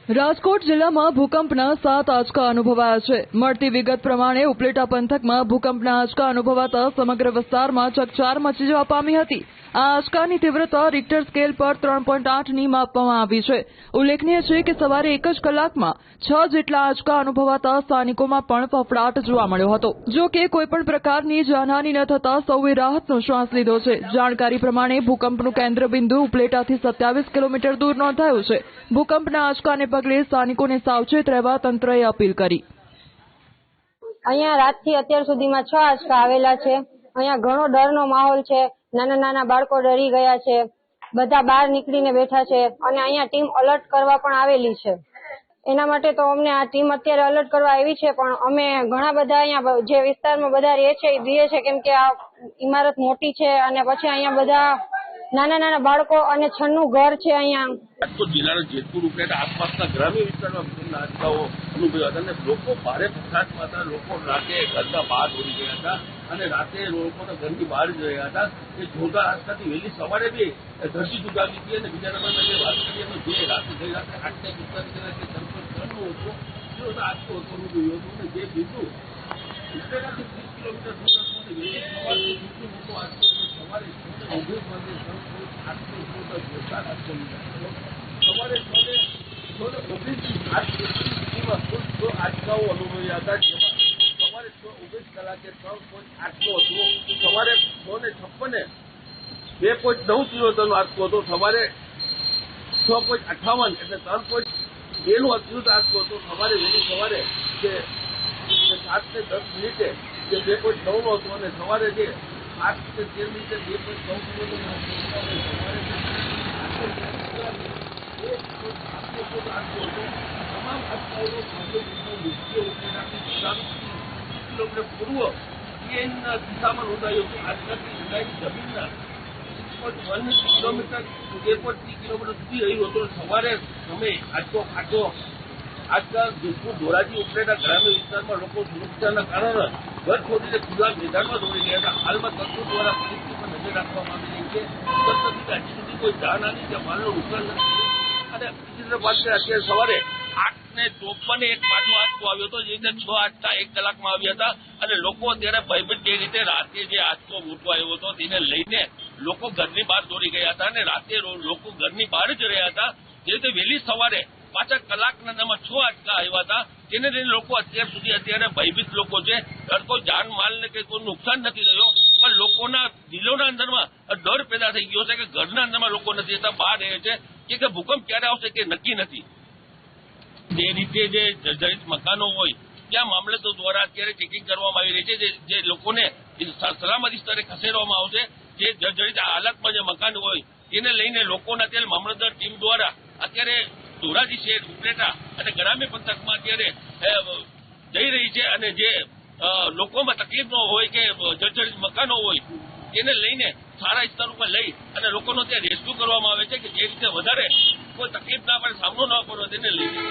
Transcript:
રાજકોટ જિલ્લામાં ભૂકંપના 7 આંચકા અનુભવાયા છે। મળતી વિગત પ્રમાણે ઉપલેટા પંથકમાં ભૂકંપના આંચકા અનુભવાતા સમગ્ર વિસ્તારમાં ચકચાર મચી જવા પામી હતી। આ આંચકાની તીવ્રતા રિક્ટર સ્કેલ પર 3.8ની માપવામાં આવી છે। ઉલ્લેખનીય છે કે સવારે એક જ કલાકમાં 6 જેટલા આંચકા અનુભવાતા સ્થાનિકોમાં પણ ફફડાટ જોવા મળ્યો હતો। જો કે કોઈપણ પ્રકારની જાનહાનિ ન થતા સૌએ રાહતનો શ્વાસ લીધો છે। જાણકારી પ્રમાણે ભૂકંપનું કેન્દ્રબિંદુ ઉપલેટાથી 27 કિલોમીટર દૂર નોંધાયું છે। ભૂકંપના આંચકાને પગલે સ્થાનિકોને સાવચેત રહેવા તંત્રએ અપીલ કરી। અહીંયા રાતથી અત્યાર સુધીમાં 6 આંચકા આવેલા છે। અહીંયા ઘણો ડરનો માહોલ છે। નાના નાના બાળકો ડરી ગયા છે। બધા બહાર નીકળીને બેઠા છે અને અહીંયા ટીમ અલર્ટ કરવા પણ આવેલી છે। એના માટે તો અમને આ ટીમ અત્યારે અલર્ટ કરવા આવી છે, પણ અમે ઘણા બધા અહીંયા જે વિસ્તારમાં બધા રહે છે એ બીએ છે, કેમ કે આ ઇમારત મોટી છે અને પછી અહીંયા બધા નાના નાના બાળકો અને છન્નું ઘર છે। અહીંયા રાજકોટ જિલ્લાના જેતપુર ઉપલેટા આસપાસના ગ્રામ્ય વિસ્તારમાં ભૂકંપના આંચકાઓ અનુભવ્યા હતા અને લોકો ભારે ફફડાટમાં હતા। લોકો રાતે ઘરના બહાર દોડી ગયા હતા અને રાતે લોકોના ઘરની બહાર જ રહ્યા હતા। એ જોરદાર આંચકાથી વહેલી સવારે બી ધરતી દુભાવી હતી અને બીજા નંબરમાં જે વાત કરીએ તો જે રાતે ગઈ રાતે 8:45 આંચકો અનુભવ્યો હતો અને જે બિંદુ ઉપલેટાથી 30 કિલોમીટર દૂર હતું અને વહેલી સવારથી સૌથી મોટો આંચકો સવારે 6:19 આંચકાઓ અનુભવ્યા હતા, જેમાં સવારે 6:19 કલાકે 3.8નો હતો, સવારે 6:56 2.9 નો આંચકો હતો, સવારે 6.58 એટલે 3.2નો અતિવૃત આંચકો હતો, સવારે વહેલી સવારે જે 7:10 જે 2.9નો હતો અને સવારે જે 8:13 તમામ આંચકાઓનો કિલોમીટર પૂર્વ સીએનના દિશામાં નોંધાયો હતો। આંચકાથી ઊંડાઈની જમીનના 1 કિલોમીટર 2.3 કિલોમીટર સુધી રહ્યું હતું। સવારે સમય આંચકો ફાટો આજકાલ જેતપુર ધોરાજી ઉપલેટા ગ્રામ્ય વિસ્તારમાં લોકો સુરક્ષાના કારણે ઘર છોડીને ખુલ્લા મેદાનમાં દોડી ગયા હતા। હાલમાં તંત્ર દ્વારા પરિસ્થિતિ પર નજર રાખવામાં આવી રહી છે। હજી સુધી કોઈ જાનહાનિ કે માલનું નુકસાન નથી અને બીજી તરફ વાત કરીએ, અત્યારે સવારે 8:54 એક પાછો આંચકો આવ્યો હતો, જે રીતે 6 આંચકા 1 કલાકમાં આવ્યા હતા અને લોકો અત્યારે ભયભીત જે રીતે રાતે જે આંચકો મોટો આવ્યો હતો તેને લઈને લોકો ઘરની બહાર દોડી ગયા હતા અને રાતે લોકો ઘરની બહાર જ રહ્યા હતા। જે રીતે વહેલી સવારે પાછા કલાકના અંદરમાં 6 આંચકા આવ્યા હતા, તેને લઈને લોકો અત્યાર સુધી અત્યારે ભયભીત લોકો છે। કોઈ જાન માલને કે કોઈ નુકસાન નથી થયો, પણ લોકોના દિલોના અંદરમાં ડર પેદા થઈ ગયો છે કે ઘરના અંદરમાં લોકો નથી જતા, બહાર રહે છે કે ભૂકંપ ક્યારે આવશે કે નક્કી નથી। જે રીતે જે જર્જરિત મકાનો હોય ત્યાં મામલતદાર દ્વારા અત્યારે ચેકિંગ કરવામાં આવી રહી છે। જે લોકોને સલામતી સ્તરે ખસેડવામાં આવશે। જે જર્જરિત હાલતમાં જે મકાન હોય તેને લઈને લોકોના અત્યારે મામલતદાર ટીમ દ્વારા અત્યારે ધોરાજી શહેર ઉપલેટા અને ગ્રામ્ય પંથકમાં અત્યારે જઈ રહી છે અને જે લોકોમાં તકલીફ ન હોય કે જર્જરિત મકાનો હોય તેને લઈને સારા સ્તર ઉપર લઈ અને લોકોનો ત્યાં રેસ્ક્યુ કરવામાં આવે છે કે જે રીતે વધારે કોઈ તકલીફ ના પડે, સામનો ન કરવો તેને લઈને